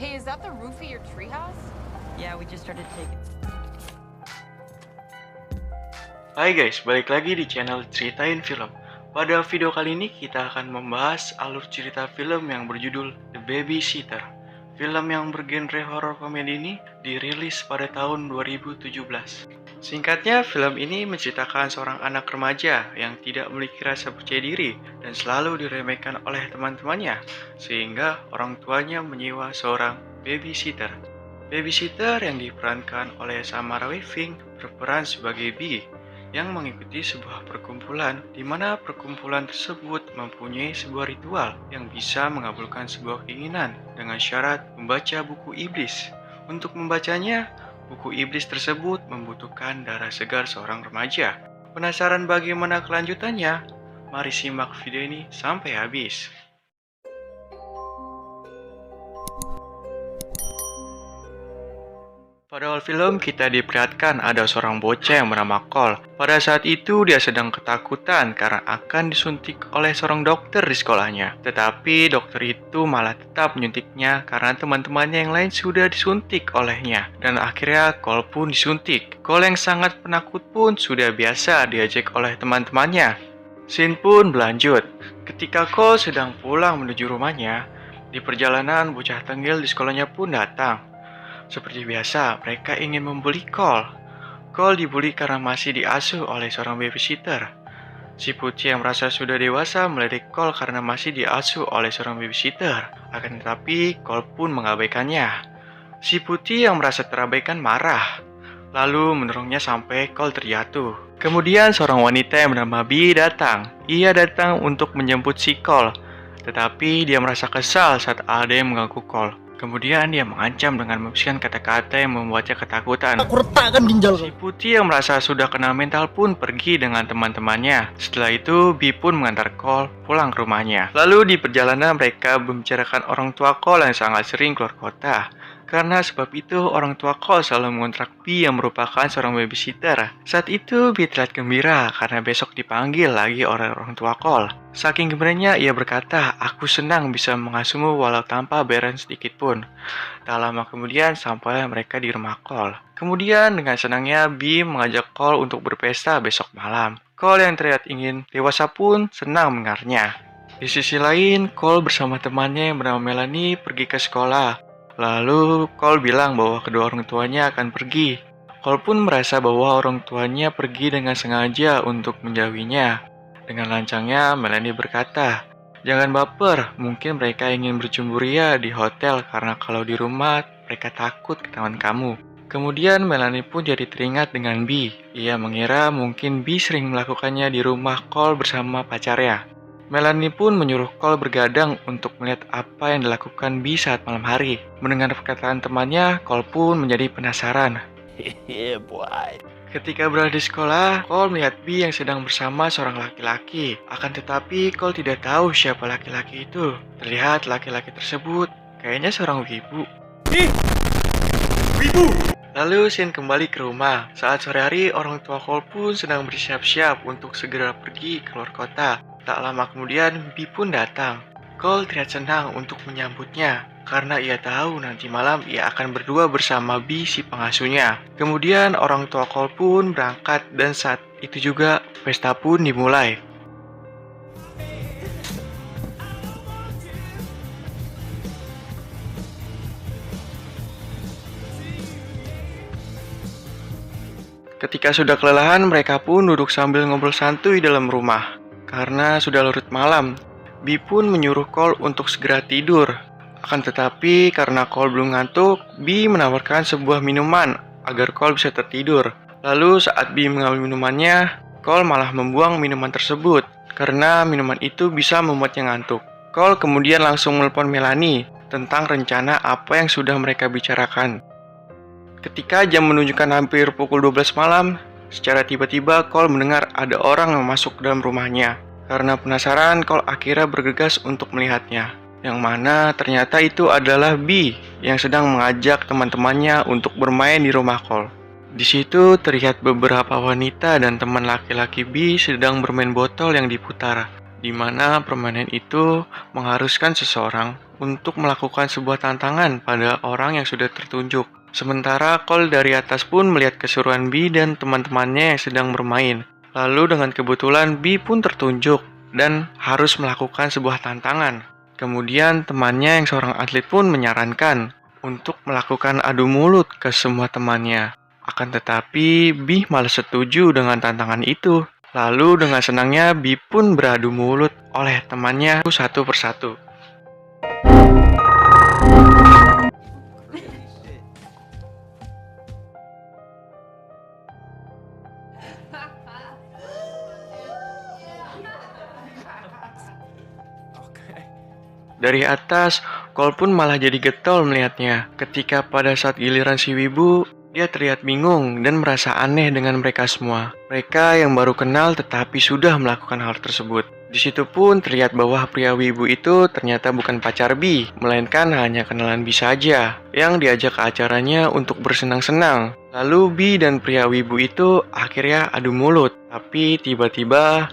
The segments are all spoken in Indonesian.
Hey, is that the roof of your treehouse? Yeah, we just started taking. Hai guys, balik lagi di channel Ceritain Film. Pada video kali ini kita akan membahas alur cerita film yang berjudul The Babysitter. Film yang bergenre horor komedi ini dirilis pada tahun 2017. Singkatnya, film ini menceritakan seorang anak remaja yang tidak memiliki rasa percaya diri dan selalu diremehkan oleh teman-temannya, sehingga orang tuanya menyewa seorang babysitter. Babysitter yang diperankan oleh Samara Weaving berperan sebagai Bee yang mengikuti sebuah perkumpulan di mana perkumpulan tersebut mempunyai sebuah ritual yang bisa mengabulkan sebuah keinginan dengan syarat membaca buku iblis. Untuk membacanya, buku iblis tersebut membutuhkan darah segar seorang remaja. Penasaran bagaimana kelanjutannya? Mari simak video ini sampai habis. Pada awal film, kita diperlihatkan ada seorang bocah yang bernama Cole. Pada saat itu, dia sedang ketakutan karena akan disuntik oleh seorang dokter di sekolahnya. Tetapi dokter itu malah tetap menyuntiknya karena teman-temannya yang lain sudah disuntik olehnya. Dan akhirnya Cole pun disuntik. Cole yang sangat penakut pun sudah biasa diajak oleh teman-temannya. Scene pun berlanjut. Ketika Cole sedang pulang menuju rumahnya, di perjalanan bocah tengil di sekolahnya pun datang. Seperti biasa, mereka ingin membuli Cole. Cole dibully karena masih diasuh oleh seorang babysitter. Si Putih yang merasa sudah dewasa meledek Cole karena masih diasuh oleh seorang babysitter. Akan tetapi, Cole pun mengabaikannya. Si Putih yang merasa terabaikan marah, lalu mendorongnya sampai Cole terjatuh. Kemudian seorang wanita yang bernama Bee datang. Ia datang untuk menjemput si Cole, tetapi dia merasa kesal saat ada yang mengganggu Cole. Kemudian dia mengancam dengan membisikkan kata-kata yang membuatnya ketakutan. Aku retakkan ginjal. Si Putih yang merasa sudah kena mental pun pergi dengan teman-temannya. Setelah itu, Bee pun mengantar Cole pulang ke rumahnya. Lalu di perjalanan mereka membicarakan orang tua Cole yang sangat sering keluar kota. Karena sebab itu, orang tua Cole selalu mengontrak Bee yang merupakan seorang babysitter. Saat itu, Bee terlihat gembira karena besok dipanggil lagi oleh orang tua Cole. Saking gembiranya, ia berkata, "Aku senang bisa mengasuhmu walau tanpa bayaran sedikit pun." Tak lama kemudian, sampailah mereka di rumah Cole. Kemudian, dengan senangnya, Bee mengajak Cole untuk berpesta besok malam. Cole yang terlihat ingin dewasa pun senang mendengarnya. Di sisi lain, Cole bersama temannya yang bernama Melanie pergi ke sekolah. Lalu Cole bilang bahwa kedua orang tuanya akan pergi. Cole pun merasa bahwa orang tuanya pergi dengan sengaja untuk menjauhinya. Dengan lancangnya, Melanie berkata, "Jangan baper, mungkin mereka ingin bercumburia di hotel karena kalau di rumah mereka takut ketahuan kamu." Kemudian Melanie pun jadi teringat dengan Bee. Ia mengira mungkin Bee sering melakukannya di rumah Cole bersama pacarnya. Melanie pun menyuruh Cole bergadang untuk melihat apa yang dilakukan Bee saat malam hari. Mendengar perkataan temannya, Cole pun menjadi penasaran. Ketika berada di sekolah, Cole melihat Bee yang sedang bersama seorang laki-laki. Akan tetapi, Cole tidak tahu siapa laki-laki itu. Terlihat laki-laki tersebut kayaknya seorang wibu. Lalu scene kembali ke rumah. Saat sore hari, orang tua Cole pun sedang bersiap-siap untuk segera pergi keluar kota. Tak lama kemudian, Bee pun datang. Cole terlihat senang untuk menyambutnya, karena ia tahu nanti malam ia akan berdua bersama Bee si pengasuhnya. Kemudian orang tua Cole pun berangkat dan saat itu juga pesta pun dimulai. Ketika sudah kelelahan, mereka pun duduk sambil ngobrol santuy dalam rumah. Karena sudah larut malam, Bee pun menyuruh Cole untuk segera tidur. Akan tetapi, karena Cole belum ngantuk, Bee menawarkan sebuah minuman agar Cole bisa tertidur. Lalu saat Bee mengambil minumannya, Cole malah membuang minuman tersebut karena minuman itu bisa membuatnya ngantuk. Cole kemudian langsung menelepon Melanie tentang rencana apa yang sudah mereka bicarakan. Ketika jam menunjukkan hampir pukul 12 malam, secara tiba-tiba Cole mendengar ada orang yang masuk ke dalam rumahnya. Karena penasaran, Cole akhirnya bergegas untuk melihatnya. Yang mana ternyata itu adalah Bee yang sedang mengajak teman-temannya untuk bermain di rumah Cole. Di situ terlihat beberapa wanita dan teman laki-laki Bee sedang bermain botol yang diputar. di mana permainan itu mengharuskan seseorang untuk melakukan sebuah tantangan pada orang yang sudah tertunjuk. Sementara Cole dari atas pun melihat keseruan Bee dan teman-temannya yang sedang bermain. Lalu dengan kebetulan Bee pun tertunjuk dan harus melakukan sebuah tantangan. Kemudian temannya yang seorang atlet pun menyarankan untuk melakukan adu mulut ke semua temannya. Akan tetapi Bee malah setuju dengan tantangan itu. Lalu dengan senangnya Bee pun beradu mulut oleh temannya satu persatu. Dari atas, Cole pun malah jadi getol melihatnya. Ketika pada saat giliran si Wibu, dia terlihat bingung dan merasa aneh dengan mereka semua. Mereka yang baru kenal tetapi sudah melakukan hal tersebut. Di situ pun terlihat bahwa pria Wibu itu ternyata bukan pacar Bee, melainkan hanya kenalan Bee saja, yang diajak ke acaranya untuk bersenang-senang. Lalu Bee dan pria Wibu itu akhirnya adu mulut, tapi tiba-tiba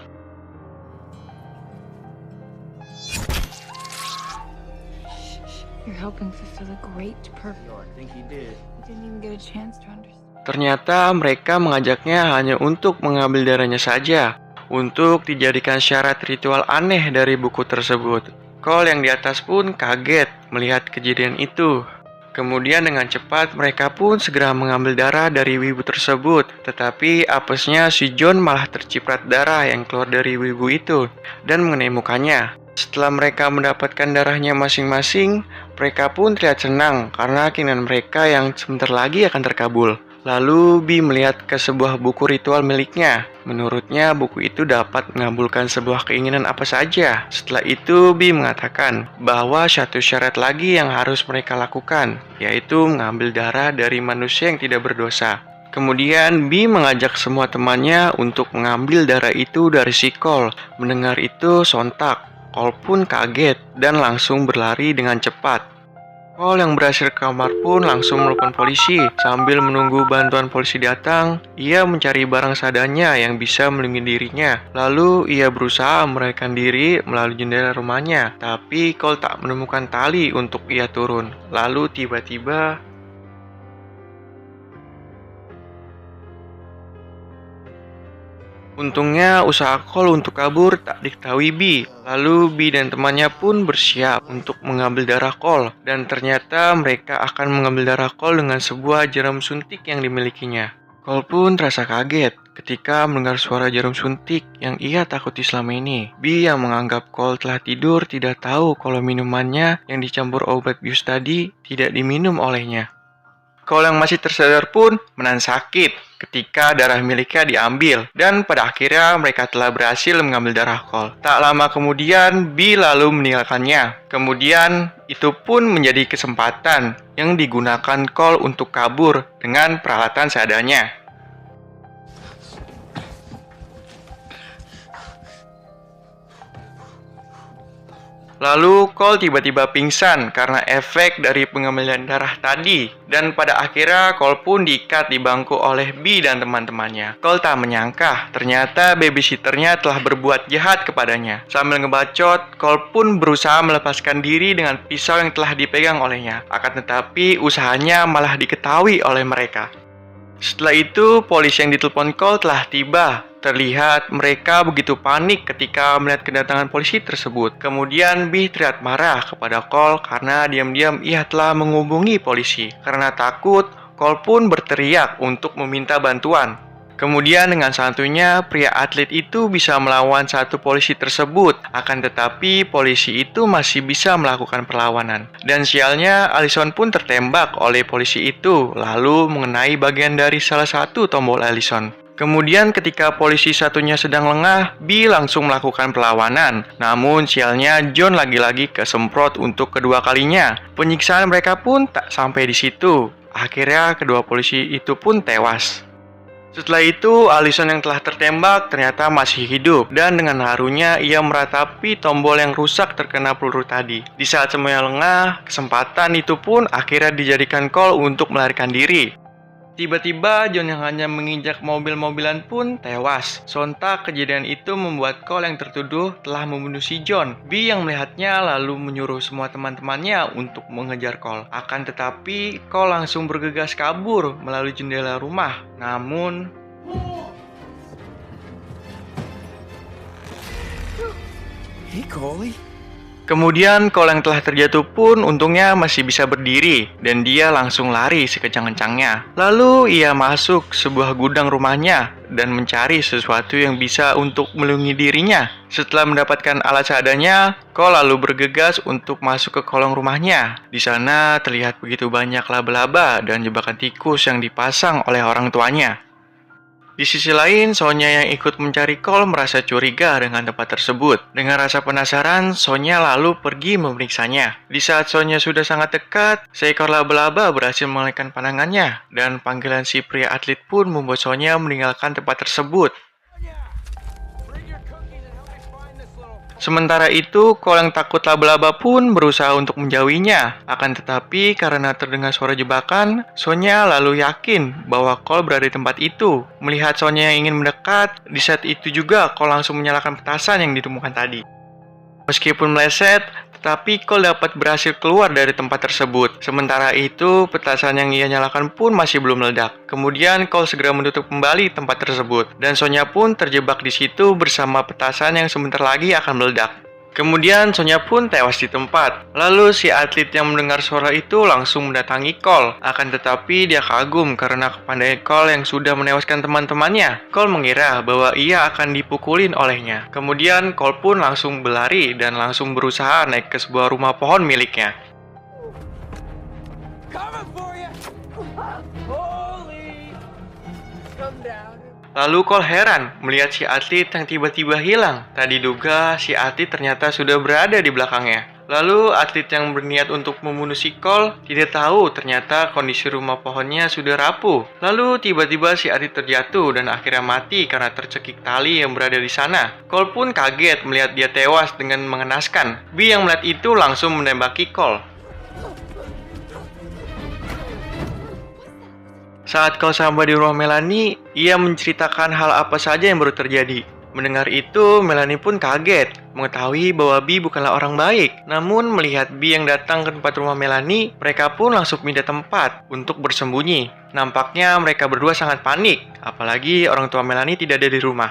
You're helping fulfill a great purpose. I think he did. I didn't even get a chance to understand. ternyata mereka mengajaknya hanya untuk mengambil darahnya saja, untuk dijadikan syarat ritual aneh dari buku tersebut. Cole yang di atas pun kaget melihat kejadian itu. Kemudian dengan cepat mereka pun segera mengambil darah dari wibu tersebut. Tetapi apesnya si John malah terciprat darah yang keluar dari wibu itu dan mengenai mukanya. Setelah mereka mendapatkan darahnya masing-masing, mereka pun terlihat senang karena keinginan mereka yang sebentar lagi akan terkabul. Lalu Bee melihat ke sebuah buku ritual miliknya. Menurutnya buku itu dapat mengabulkan sebuah keinginan apa saja. Setelah itu Bee mengatakan bahwa satu syarat lagi yang harus mereka lakukan, yaitu mengambil darah dari manusia yang tidak berdosa. Kemudian Bee mengajak semua temannya untuk mengambil darah itu dari si Cole. Mendengar itu sontak, Cole pun kaget dan langsung berlari dengan cepat. Cole yang berhasil ke kamar pun langsung menelpon polisi. Sambil menunggu bantuan polisi datang, ia mencari barang seadanya yang bisa melindungi dirinya. Lalu ia berusaha melarikan diri melalui jendela rumahnya. Tapi Cole tak menemukan tali untuk ia turun. Lalu tiba-tiba untungnya usaha Cole untuk kabur tak diketahui Bee. Lalu Bee dan temannya pun bersiap untuk mengambil darah Cole. Dan ternyata mereka akan mengambil darah Cole dengan sebuah jarum suntik yang dimilikinya. Cole pun terasa kaget ketika mendengar suara jarum suntik yang ia takuti selama ini. Bee yang menganggap Cole telah tidur tidak tahu kalau minumannya yang dicampur obat bius tadi tidak diminum olehnya. Cole yang masih tersadar pun menahan sakit ketika darah miliknya diambil, dan pada akhirnya mereka telah berhasil mengambil darah Cole. Tak lama kemudian, Bee lalu meninggalkannya. Kemudian, itu pun menjadi kesempatan yang digunakan Cole untuk kabur dengan peralatan seadanya. Lalu Cole tiba-tiba pingsan karena efek dari pengambilan darah tadi. Dan pada akhirnya Cole pun diikat di bangku oleh Bee dan teman-temannya. Cole tak menyangka ternyata babysitternya telah berbuat jahat kepadanya. Sambil ngebacot, Cole pun berusaha melepaskan diri dengan pisau yang telah dipegang olehnya. Akan tetapi usahanya malah diketahui oleh mereka. Setelah itu, polisi yang ditelepon Cole telah tiba. Terlihat mereka begitu panik ketika melihat kedatangan polisi tersebut. Kemudian Bee terlihat marah kepada Cole karena diam-diam ia telah menghubungi polisi. Karena takut, Cole pun berteriak untuk meminta bantuan. Kemudian dengan santuinya, pria atlet itu bisa melawan satu polisi tersebut. Akan tetapi, polisi itu masih bisa melakukan perlawanan. Dan sialnya, Allison pun tertembak oleh polisi itu, lalu mengenai bagian dari salah satu tombol Allison. Kemudian ketika polisi satunya sedang lengah, Bee langsung melakukan perlawanan. Namun sialnya John lagi-lagi kesemprot untuk kedua kalinya. Penyiksaan mereka pun tak sampai di situ. Akhirnya kedua polisi itu pun tewas. Setelah itu, Allison yang telah tertembak ternyata masih hidup. Dan dengan harunya ia meratapi tombol yang rusak terkena peluru tadi. Di saat semuanya lengah, kesempatan itu pun akhirnya dijadikan Cole untuk melarikan diri. Tiba-tiba John yang hanya menginjak mobil-mobilan pun tewas. Sontak kejadian itu membuat Cole yang tertuduh telah membunuh si John. B yang melihatnya lalu menyuruh semua teman-temannya untuk mengejar Cole. Akan tetapi Cole langsung bergegas kabur melalui jendela rumah. Namun Hey, Coley. kemudian Cole yang telah terjatuh pun untungnya masih bisa berdiri dan dia langsung lari sekejang-kencangnya. Lalu ia masuk sebuah gudang rumahnya dan mencari sesuatu yang bisa untuk melindungi dirinya. Setelah mendapatkan alat seadanya, Cole lalu bergegas untuk masuk ke kolong rumahnya. Di sana terlihat begitu banyak laba-laba dan jebakan tikus yang dipasang oleh orang tuanya. Di sisi lain, Sonya yang ikut mencari Cole merasa curiga dengan tempat tersebut. Dengan rasa penasaran, Sonya lalu pergi memeriksanya. Di saat Sonya sudah sangat dekat, seekor laba-laba berhasil mengalihkan pandangannya, dan panggilan si pria atlet pun membuat Sonya meninggalkan tempat tersebut. Sementara itu, Cole yang takut laba-laba pun berusaha untuk menjauhinya. Akan tetapi, karena terdengar suara jebakan, Sonya lalu yakin bahwa Cole berada di tempat itu. Melihat Sonya yang ingin mendekat, di saat itu juga Cole langsung menyalakan petasan yang ditemukan tadi. Meskipun meleset, tetapi Cole dapat berhasil keluar dari tempat tersebut. Sementara itu, petasan yang ia nyalakan pun masih belum meledak. Kemudian Cole segera menutup kembali tempat tersebut, dan Sonya pun terjebak di situ bersama petasan yang sebentar lagi akan meledak. Kemudian Sonya pun tewas di tempat. Lalu si atlet yang mendengar suara itu langsung mendatangi Cole. Akan tetapi dia kagum karena kepandaian Cole yang sudah menewaskan teman-temannya. Cole mengira bahwa ia akan dipukulin olehnya. Kemudian Cole pun langsung berlari dan langsung berusaha naik ke sebuah rumah pohon miliknya. Coming for you. Holy. Come down. Lalu Cole heran melihat si atlet yang tiba-tiba hilang. Tak diduga si atlet ternyata sudah berada di belakangnya. Lalu atlet yang berniat untuk membunuh si Cole tidak tahu ternyata kondisi rumah pohonnya sudah rapuh. Lalu tiba-tiba si atlet terjatuh dan akhirnya mati karena tercekik tali yang berada di sana. Cole pun kaget melihat dia tewas dengan mengenaskan. B yang melihat itu langsung menembaki Cole. Saat Cole sampai di rumah Melanie, ia menceritakan hal apa saja yang baru terjadi. Mendengar itu, Melanie pun kaget, mengetahui bahwa B bukanlah orang baik. Namun, melihat B yang datang ke tempat rumah Melanie, mereka pun langsung pindah tempat untuk bersembunyi. Nampaknya mereka berdua sangat panik, apalagi orang tua Melanie tidak ada di rumah.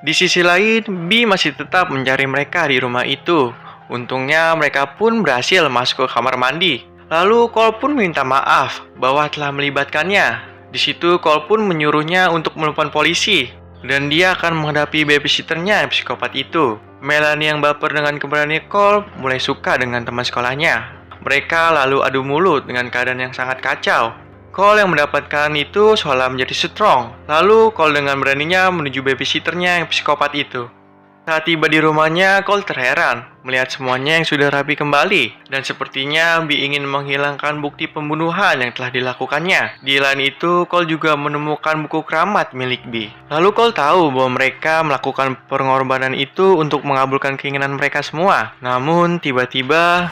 Di sisi lain, B masih tetap mencari mereka di rumah itu. Untungnya, mereka pun berhasil masuk ke kamar mandi. Lalu, Cole pun minta maaf bahwa telah melibatkannya. Di situ Cole pun menyuruhnya untuk melumpuhkan polisi dan dia akan menghadapi babysitternya yang psikopat itu. Melanie yang baper dengan keberanian Cole mulai suka dengan teman sekolahnya. Mereka lalu adu mulut dengan keadaan yang sangat kacau. Cole yang mendapatkan itu seolah menjadi strong. Lalu Cole dengan beraninya menuju babysitternya yang psikopat itu. Saat tiba di rumahnya, Cole terheran melihat semuanya yang sudah rapi kembali dan sepertinya B ingin menghilangkan bukti pembunuhan yang telah dilakukannya. Di lain itu, Cole juga menemukan buku keramat milik B. Lalu Cole tahu bahwa mereka melakukan pengorbanan itu untuk mengabulkan keinginan mereka semua. Namun tiba-tiba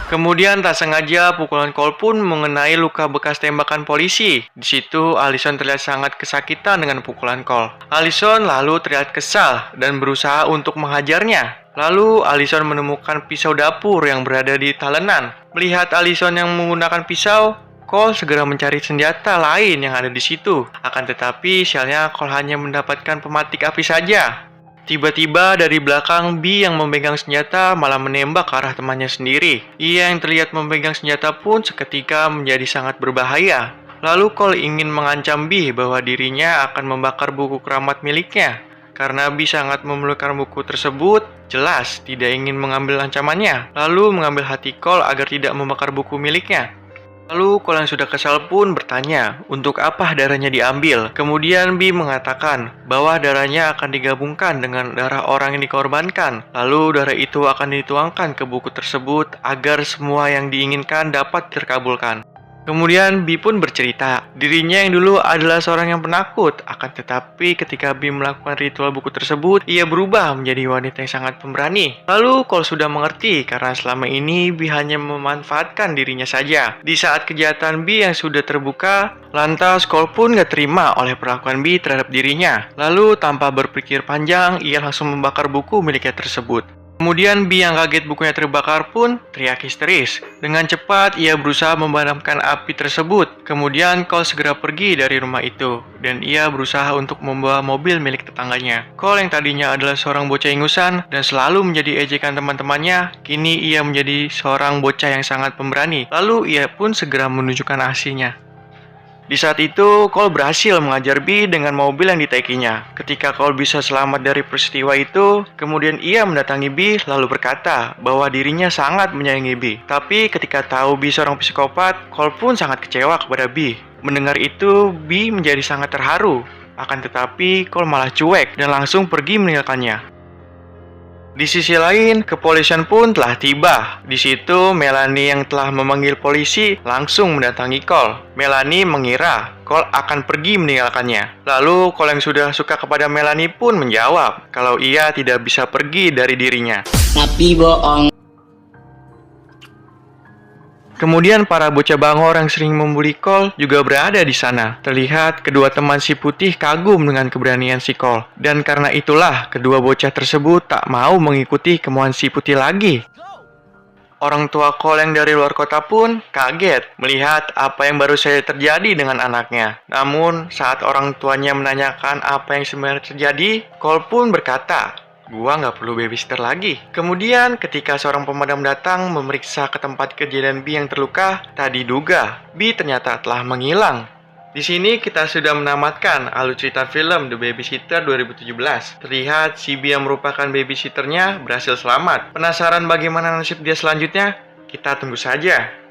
kemudian tak sengaja pukulan Cole pun mengenai luka bekas tembakan polisi. Di situ Allison terlihat sangat kesakitan dengan pukulan Cole. Allison lalu terlihat kesal dan berusaha untuk menghajarnya. Lalu Allison menemukan pisau dapur yang berada di talenan. Melihat Allison yang menggunakan pisau, Cole segera mencari senjata lain yang ada di situ. Akan tetapi sialnya Cole hanya mendapatkan pematik api saja. Tiba-tiba dari belakang B yang memegang senjata malah menembak ke arah temannya sendiri. Ia yang terlihat memegang senjata pun seketika menjadi sangat berbahaya. Lalu Cole ingin mengancam B bahwa dirinya akan membakar buku keramat miliknya. Karena B sangat memerlukan buku tersebut, jelas tidak ingin mengambil ancamannya. Lalu mengambil hati Cole agar tidak membakar buku miliknya. Lalu Cole yang sudah kesal pun bertanya, untuk apa darahnya diambil? Kemudian B mengatakan bahwa darahnya akan digabungkan dengan darah orang yang dikorbankan. Lalu darah itu akan dituangkan ke buku tersebut agar semua yang diinginkan dapat terkabulkan. Kemudian Bi pun bercerita, dirinya yang dulu adalah seorang yang penakut, akan tetapi ketika Bi melakukan ritual buku tersebut, ia berubah menjadi wanita yang sangat pemberani. Lalu Cole sudah mengerti karena selama ini Bi hanya memanfaatkan dirinya saja. Di saat kejahatan Bi yang sudah terbuka, lantas Cole pun gak terima oleh perlakuan Bi terhadap dirinya. Lalu tanpa berpikir panjang, ia langsung membakar buku miliknya tersebut. Kemudian Bi yang kaget bukunya terbakar pun teriak histeris. Dengan cepat ia berusaha memadamkan api tersebut. Kemudian Cole segera pergi dari rumah itu dan ia berusaha untuk membawa mobil milik tetangganya. Cole yang tadinya adalah seorang bocah ingusan dan selalu menjadi ejekan teman-temannya, kini ia menjadi seorang bocah yang sangat pemberani. Lalu ia pun segera menunjukkan aksinya. Di saat itu, Cole berhasil mengajar Bi dengan mobil yang ditaikinya. Ketika Cole bisa selamat dari peristiwa itu, kemudian ia mendatangi Bi lalu berkata bahwa dirinya sangat menyayangi Bi. Tapi ketika tahu Bi seorang psikopat, Cole pun sangat kecewa kepada Bi. Mendengar itu, Bi menjadi sangat terharu. Akan tetapi, Cole malah cuek dan langsung pergi meninggalkannya. Di sisi lain, kepolisian pun telah tiba. Di situ, Melanie yang telah memanggil polisi langsung mendatangi Cole. Melanie mengira Cole akan pergi meninggalkannya. Lalu, Cole yang sudah suka kepada Melanie pun menjawab kalau ia tidak bisa pergi dari dirinya. Tapi bohong. Kemudian para bocah bangor yang sering membuli Cole juga berada di sana. Terlihat kedua teman si putih kagum dengan keberanian si Cole. Dan karena itulah kedua bocah tersebut tak mau mengikuti kemauan si putih lagi. Orang tua Cole yang dari luar kota pun kaget melihat apa yang baru saja terjadi dengan anaknya. Namun saat orang tuanya menanyakan apa yang sebenarnya terjadi, Cole pun berkata, "Gua nggak perlu babysitter lagi." Kemudian ketika seorang pemadam datang memeriksa ke tempat kejadian Bi yang terluka, tak diduga Bi ternyata telah menghilang. Di sini kita sudah menamatkan alur cerita film The Babysitter 2017. Terlihat si Bi yang merupakan babysitternya berhasil selamat. Penasaran bagaimana nasib dia selanjutnya? Kita tunggu saja.